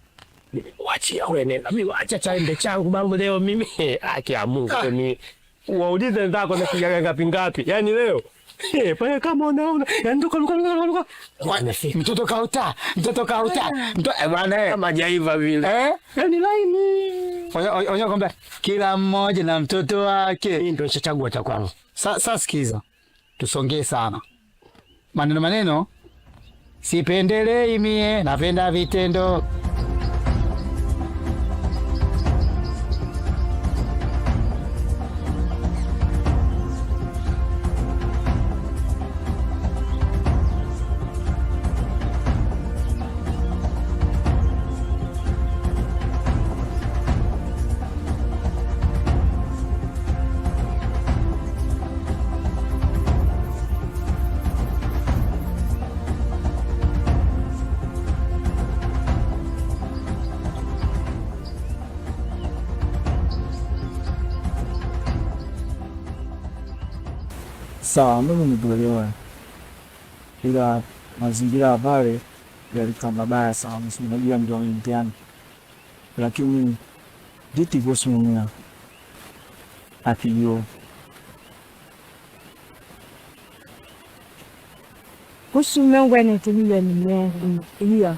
Waachia wewe nenda. Mimi acha chaembe changu babu leo mimi. Aki ya Mungu ni waulize ndako na kigaga ngapi. Yaani leo pale kama unaona yanduka luka. Mtoto kauta. Bwana kama jaiva vile. Yaani laini. Onya kwamba kila mmoja na mtoto wake. Hii ndio chachagua cha kwangu. Sasa sikiza. Tusongee sana. Maneno sipendelei mie, napenda vitendo. Sawa, mimi nikuelewa. Ila mazingira pale yalikuwa mabaya sana, unajua ndio mtihani. Lakini vipi bosi mwenyewe? Akijua. Bosi mwenyewe anatumia mimi. Ila.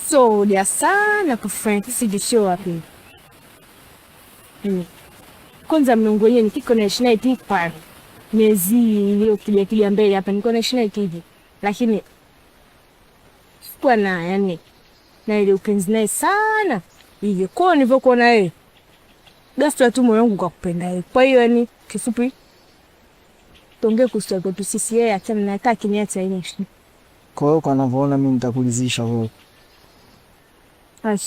So, dia sana kufanya sijisho wapi. Kwanza mlongo yeye niko na 28 pale. Miezi iliyokuja mbele hapa niko na 28, lakini sikuwa na yani na ile upenzi naye sana hivyo. Kwa nilivyokuona yeye ghafla tu moyo wangu ukakupenda yeye. Kwa hiyo yani kifupi tuongee kuhusu kwa sisi, yeye achana na hata kiniacha ile. Kwa hiyo kwa ninavyoona mimi nitakulizisha wewe.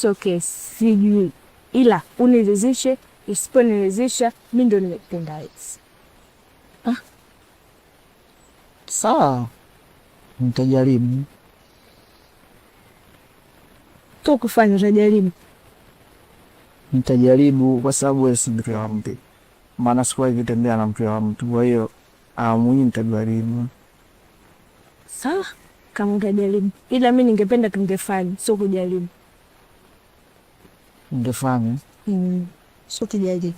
Okay, sijui ila unilizishe, isiponiridhisha mimi ndo nimependa hizi. Sawa, nitajaribu. Tu kufanya utajaribu? Nitajaribu kwa sababu wewe si mke wa mtu. Maana sikuwahi kutembea na mke wa mtu. Kwa hiyo mwenyewe nitajaribu. Sawa, kama utajaribu. Ila mimi ningependa tungefanya, sio kujaribu. Ungefanya? Sio kujaribu.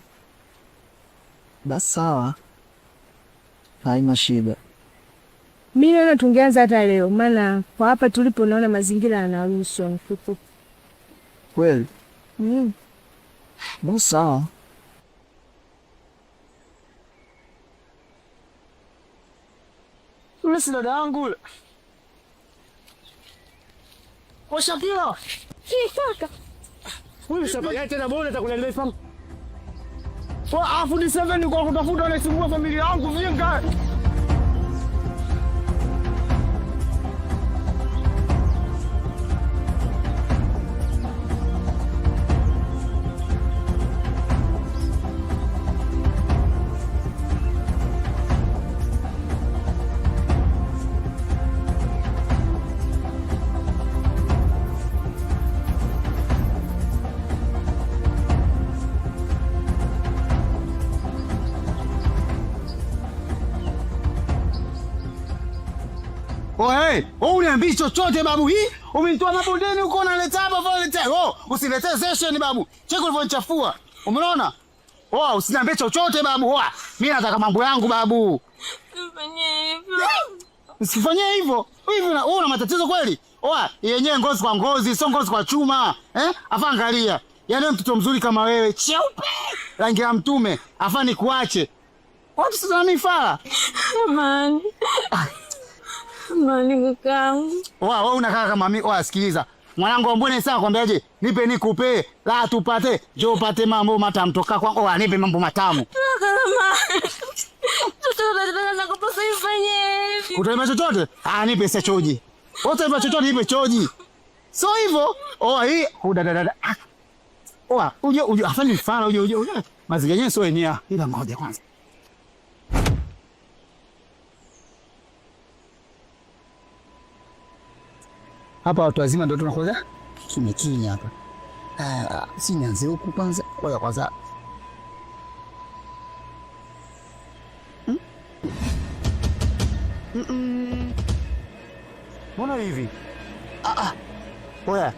Basi sawa. Haina shida. Mimi naona tungeanza hata leo, maana kwa hapa tulipo naona mazingira yanaruhusu. Kweli? Basi sawa. Ule si dada yangu ule. Kwa Shakira. Kaka. Huyu sasa yeye tena bora atakunalea famu. Kwa afu ni 7 kwa kutafuta anasumbua familia yangu vinga. Wewe uniambii chochote babu? Hii umenitoa mabondeni huko unaleta hapa volunteer. Usiletee session babu. Cheko ulivyonichafua. Umeona? Usiniambie chochote babu. Mimi nataka mambo yangu babu. Usifanye hivyo. Usifanye hivyo. Hivi una matatizo kweli? Yenyewe ngozi kwa ngozi, sio ngozi kwa chuma. Afa angalia. Yaani mtoto mzuri kama wewe, cheupe. Rangi ya mtume, afa nikuache. Watu sasa nifaa. Amani. Amani kakangu. Wewe unakaa kama mimi. Sikiliza. Mwanangu mbona sasa kwambiaje? Nipe nikupe, la tupate, njoo upate mambo matamu toka kwangu. Nipe mambo matamu. Utaima chochote? Nipe sasa choji. Utaima chochote nipe choji. So hivyo, hii udadada. Uje afanye mfano uje. Mazingira yenyewe sio enia ila moja kwanza. Hapa watu wazima ndio tunakoza kimya hapa. Si nianze huku kwanza. Kwanza. Mbona hivi? Wewe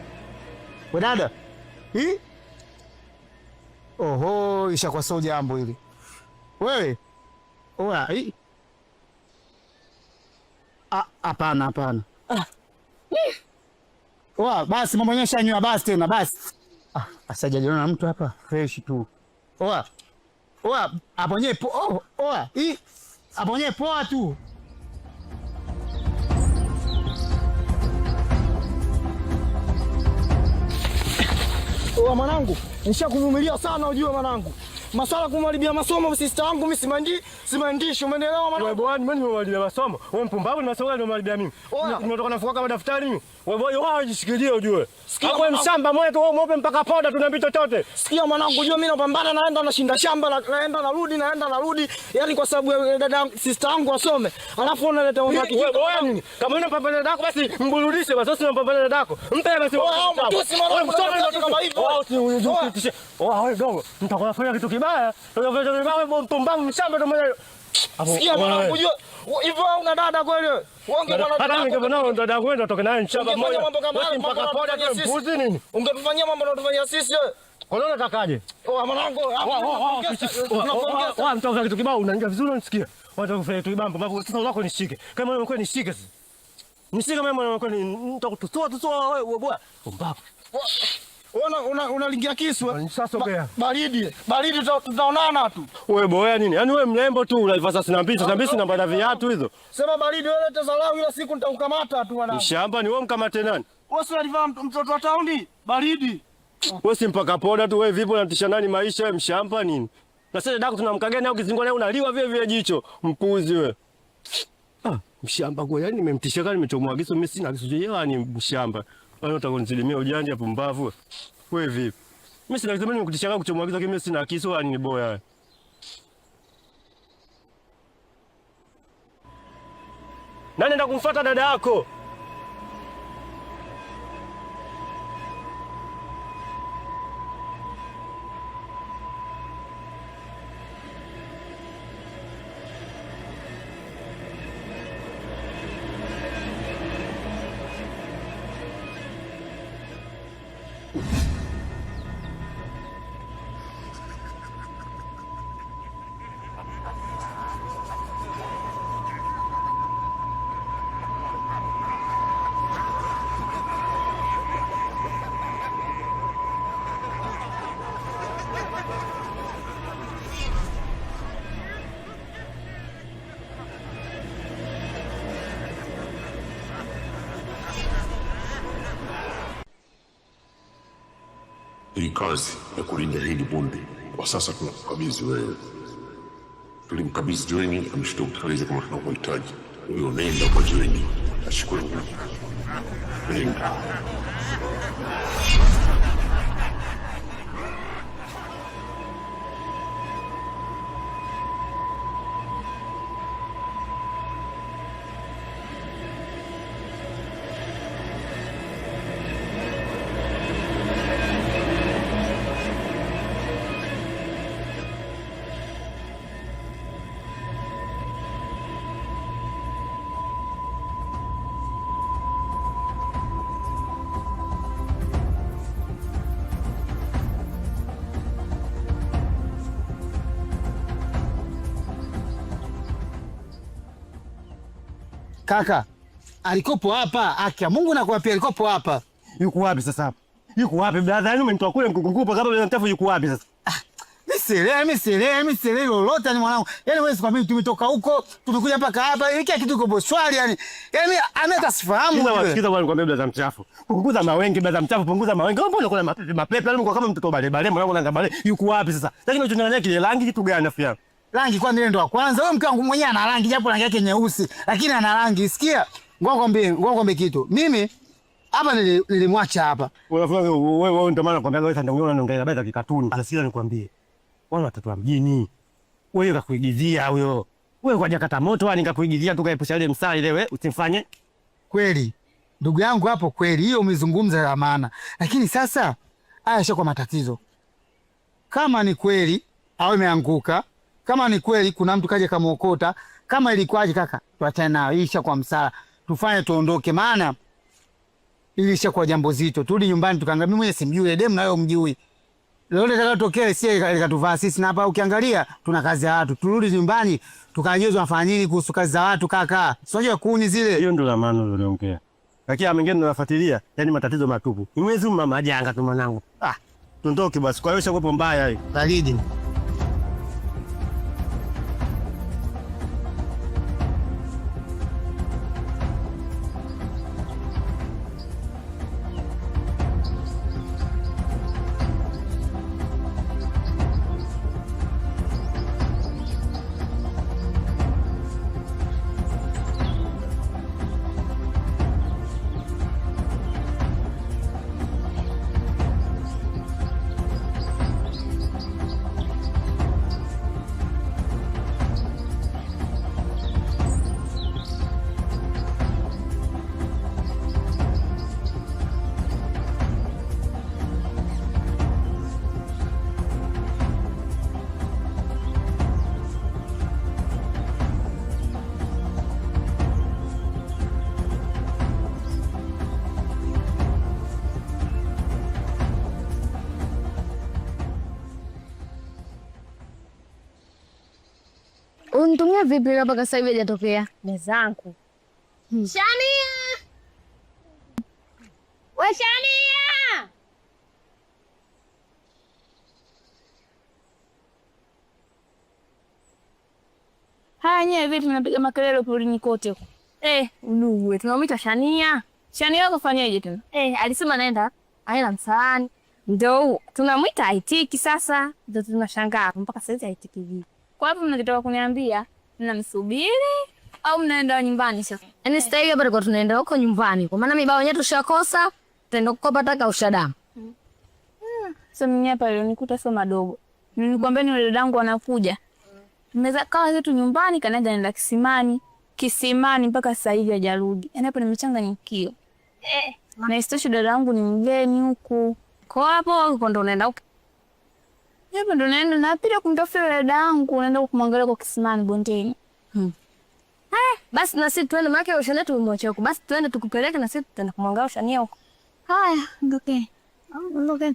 dada. Hii? Oho, ishakuwa sio jambo hili. Wewe. Hii. Hapana. Basi mama mwenyewe shanywa basi tena basi. Asajaliona na mtu hapa fresh tu. Hapo nyewe hii. Hapo nyewe poa tu. Mwanangu, nishakuvumilia sana ujue mwanangu. Masala kumharibia masomo sister wangu mimi simandishi, umeelewa mwanangu? Wewe bwana, mimi nimeharibia masomo. Wewe mpumbavu na masomo ndio umeharibia mimi. Unatoka nafuka kama daftari mimi. Wewe jishikilie ujue. Hapo mshamba mwetu wewe mwope mpaka poda tunaambia chochote. Sikia mwanangu, ujue mimi napambana naenda nashinda shamba naenda narudi. Yaani kwa sababu ya dada sister wangu asome. Alafu unaleta mambo ya kijiji. Wewe nini? Kama unapambana dada yako basi mburudishe basi unapambana dada yako. Mpe basi. Wewe msome kama hivyo. Wewe dogo, mtakufanya kitu kibaya. Wewe mpumbavu mshamba ndio mwenyewe. Sikia mwanangu, ujue hivyo una dada kweli wewe? Dada kwenda kutoka naye mshamba mmoja. Mpaka poda tu mpuzi nini? Ungetufanyia mambo unatufanyia sisi wewe. Kwa nini unatakaje? Mwanangu, mtoka kitu kibao unaingia vizuri unasikia. Wacha kufanya kitu kibao mpaka sasa unako nishike. Kama wewe unakuwa nishike sasa. Nishike kama wewe unakuwa nitakutoa wewe bwana. Mpaka. Unalingia kisu. Sasa baridi tutaonana tu. Wewe boya nini? Yaani wewe mrembo tu unaiva sasa na mbisi na bada viatu hizo. Sema baridi wewe leta zalau ila siku nitakukamata tu mwanangu. Shamba ni wewe mkamate nani? Wewe si unaliva mtoto wa taundi baridi. Wewe si mpaka poda tu wewe vipi unatisha nani maisha wewe mshamba nini? Na sasa dada tunamkagea naye ukizingua naye unaliwa vile jicho. Mpuzi wewe. Mshamba kwa yani nimemtisha kama nimechomoa kisu mimi sina kisu yeye ni mshamba. Wewe utakonzilimia ujanja pumbavu. Wewe vipi? Mimi sina kitu nimekutisha kama kuchomoa kisu mimi sina kisu ni boya. Na nenda kumfuata dada yako. Hii kazi ya kulinda hili bonde kwa sasa tunakukabidhi wewe. Tulimkabidhi Joeni, ameshtuka kutekeleza kama tunavyohitaji. Wewe nenda kwa Joeni. Nashukuru. Nenda. Kaka, alikopo hapa, akia Mungu nakuapia alikopo hapa. Yuko wapi sasa hapa? Yuko wapi brother? Yaani umenitoa kule mkukungupa kama bila mtafu yuko wapi sasa? Mimi sielewi lolote ni mwanangu. Yaani wewe kwa mimi tumetoka huko, tumekuja mpaka hapa, hiki kitu kiko shwari yani. Yaani ameta sifahamu wewe. Sikiza bwana nikwambia brother mchafu. Punguza mawenge brother mchafu, punguza mawenge. Mbona unakuwa na mapepe yani kama mtoto bale mwanangu anaanza bale. Yuko wapi sasa? Lakini unachanganya kile rangi kitu gani afu yako? Rangi kwani ile ndo wa kwanza. Wewe mke wangu mwenyewe ana rangi japo rangi yake nyeusi, lakini ana rangi. Sikia, ngoja kwambie kitu. Mimi hapa nilimwacha hapa. Wewe ndio maana nakwambia wewe ndio unaongea baada ya kikatuni. Anasikia nikwambie. Wale watoto wa mjini. Wewe kakuigizia huyo. Wewe kwa jakata moto ani kakuigizia tukaepusha ile msali ile wewe usimfanye. Kweli. Ndugu yangu hapo kweli hiyo umezungumza la maana. Lakini sasa haya sio kwa matatizo. Kama ni kweli au imeanguka, kama ni kweli kuna mtu kaja kamaokota, kama ilikuwaje kaka? Tuachane nayo, isha kwa msala. Tufanye tuondoke maana ilisha kwa jambo zito. Turudi nyumbani tukaangalia, mimi mwenyewe simjui demu na wewe umjui. Leo litakatokea sie likatuvaa sisi na hapa ukiangalia tuna kazi ya watu. Turudi nyumbani tukajezwa afanya nini kuhusu kazi za watu kaka. Sio kuni zile. Hiyo ndio la maana uliongea. Lakini mengine tunafuatilia, yani matatizo matupu. Mwezi mama janga tu mwanangu. Tuondoke basi. Kwa hiyo shakupo mbaya hii. Baridi. Untumia vipi hapa kasa hivi hajatokea? Mezangu. Shania! We Shania! Haya nyewe vipi mnapiga makelele porini kote huko? Unuwe, tunamwita Shania. Shania wako fanyaje tena? Alisema naenda msaani. Ndio, tunamwita aitiki sasa. Ndio tunashangaa mpaka sasa aitiki vipi. Kwa hivyo mnataka kuniambia mnamsubiri au mnaenda nyumbani sasa? Yaani sasa hivi hapa tunaenda huko nyumbani. Kwa maana mibao yetu tushakosa, tutaenda kukopa taka ushadamu. Sasa mimi hapa leo nikuta sio madogo. Nilikwambia ni yule dadangu anakuja. Tunaweza kawa zetu nyumbani kanaenda nenda kisimani. kisimani mpaka sasa hivi hajarudi. Yaani hapo nimechanganyikiwa. Na isitoshe dada yangu ni mgeni huku. Kwa hapo uko ndo unaenda huko. Hapo ndo naenda na pia kumtafuta dada yangu, naenda kumwangalia kwa kisimani bondeni. Basi na sisi tuende maana Ocean yetu umwache huko. Basi tuende tukupeleke na sisi tutaenda kumwangalia Ocean huko. Haya, okay. Okay.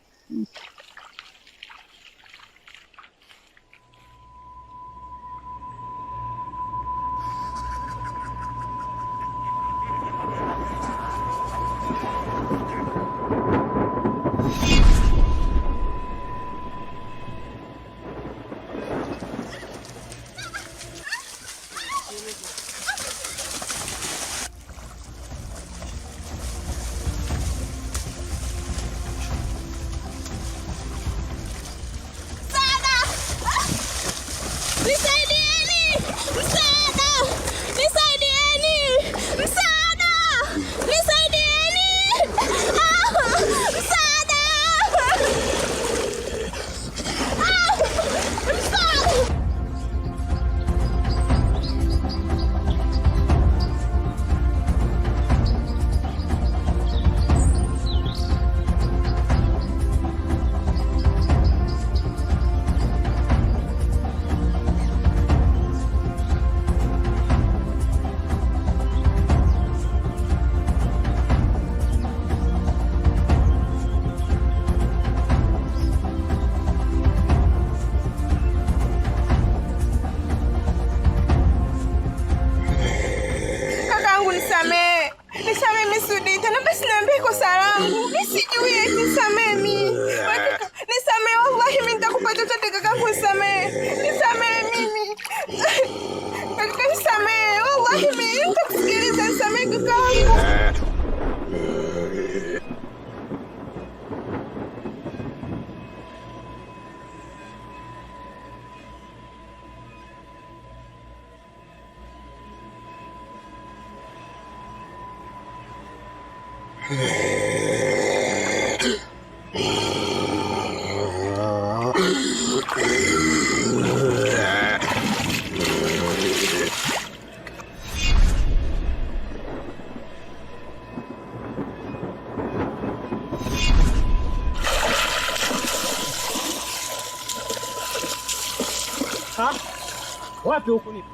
Wapi huko ni?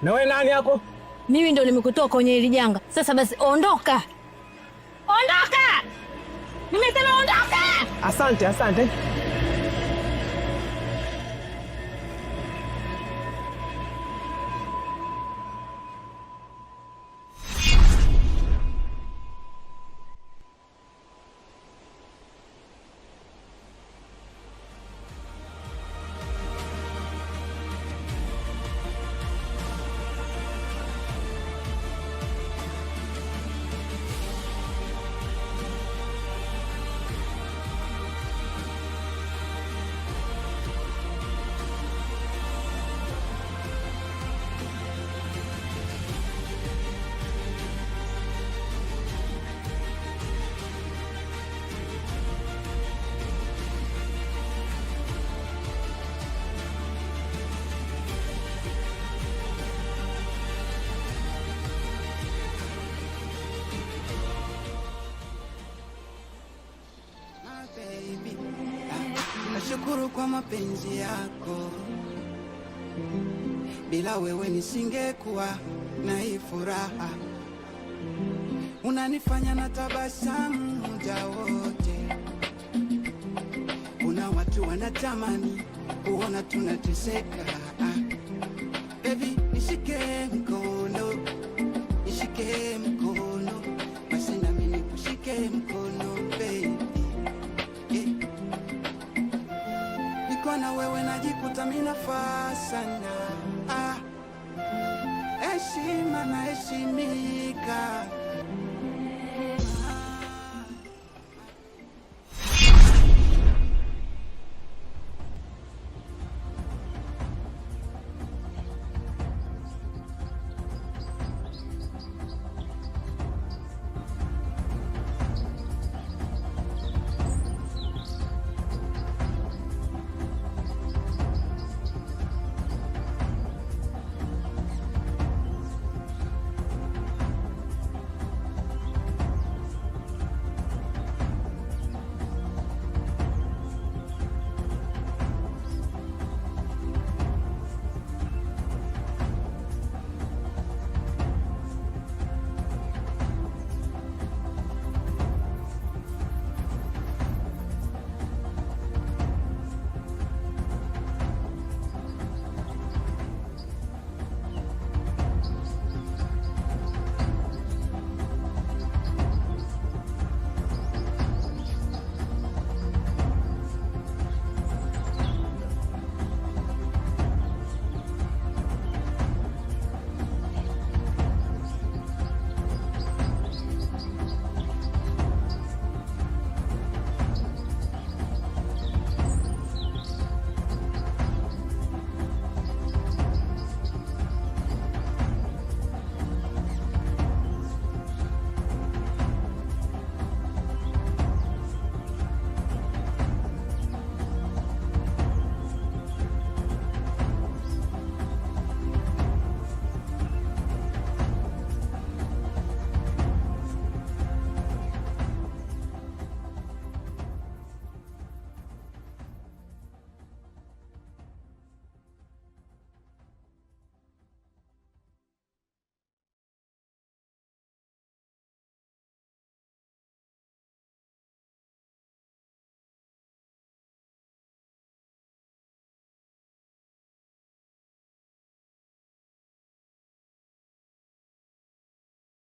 Na wewe nani hapo? Mimi ndo nimekutoa kwenye hili janga. Sasa basi ondoka. Ondoka! Nimesema ondoka! Asante, asante. Nashukuru kwa mapenzi yako, bila wewe nisingekuwa na hii furaha. Unanifanya na tabasamu muda wote. Kuna watu wanatamani kuona tunateseka. Baby, nishike mkono, nishike mkono, basi na mimi nikushike mkono baby. Niko na wewe najikuta mimi nafaa sana. Heshima na heshimika.